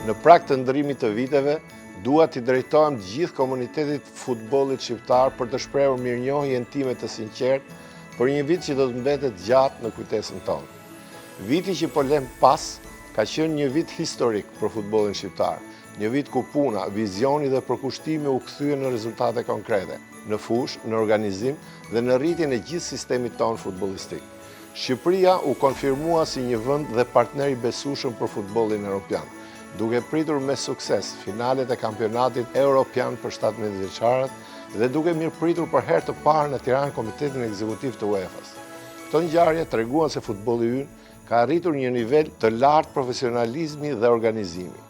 Në prag të ndërimit të viteve, dua t'i drejtohem gjithë komunitetit futbollit shqiptar për të shprehur mirënjohjen time të sinqertë për një vit që do të mbetet gjatë në kujtesën tonë. Viti që po lëm pas ka qenë një vit historik për futbollin shqiptar, një vit ku puna, vizioni dhe përkushtimi u kthyen në rezultate konkrete, në fushë, në organizim dhe në rritjen e gjithë sistemit tonë futbollistik. Shqipëria u konfirmua si një vend dhe partner i besueshëm për futbollin evropian, duke pritur me sukses finalet e kampionatit evropian për 17 vjeçarët dhe duke mirëpritur për herë të parë në Tiranë Komitetin Ekzekutiv të UEFA-s. Këto ngjarje treguan se futbolli ynë ka arritur një nivel të lartë profesionalizmi dhe organizimi.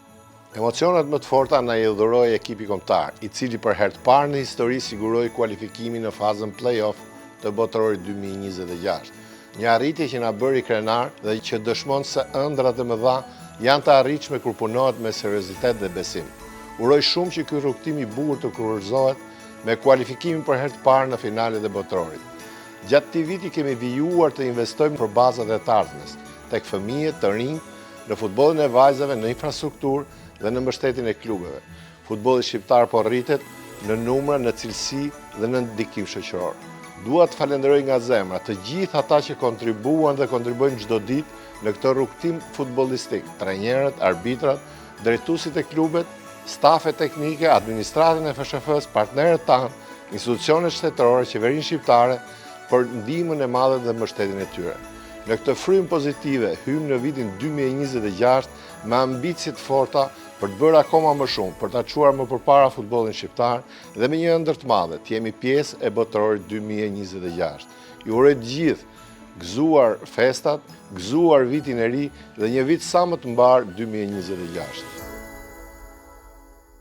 Emocionet më të forta na i dhuroi ekipi kombëtar, i cili për herë të parë në histori siguroi kualifikimin në fazën play-off të Botrorit 2026. Një arritje që na bëri krenar dhe që dëshmon se ëndrat e mëdha janë të arritshme kur punohet me seriozitet dhe besim. Uroj shumë që ky rrugtim i bukur të kurorëzohet me kualifikimin për herë të parë në finalet e Botrorit. Gjatë këtij viti kemi vijuar të investojmë për bazat e të ardhmes, tek fëmijët, të rinj, në futbollin e vajzave, në infrastrukturë dhe në mbështetjen e klubeve. Futbolli shqiptar po rritet në numra, në cilësi dhe në ndikim shoqëror. Dua të falenderoj nga zemra të gjithë ata që kontribuan dhe kontribuojnë çdo ditë në këtë rrugtim futbollistik, trajnerët, arbitrat, drejtuesit e klubet, stafet teknike, administratën e FSHF-s, partnerët tanë, institucionet shtetërore, qeverinë shqiptare për ndihmën e madhe dhe mbështetjen e tyre. Në këtë frym pozitive hym në vitin 2026 me ambicie të forta për të bërë akoma më shumë, për ta çuar më përpara futbollin shqiptar dhe me një ëndër të madhe, të jemi pjesë e Botrorit 2026. Ju uroj të gjithë gëzuar festat, gëzuar vitin e ri dhe një vit sa më të mbar 2026.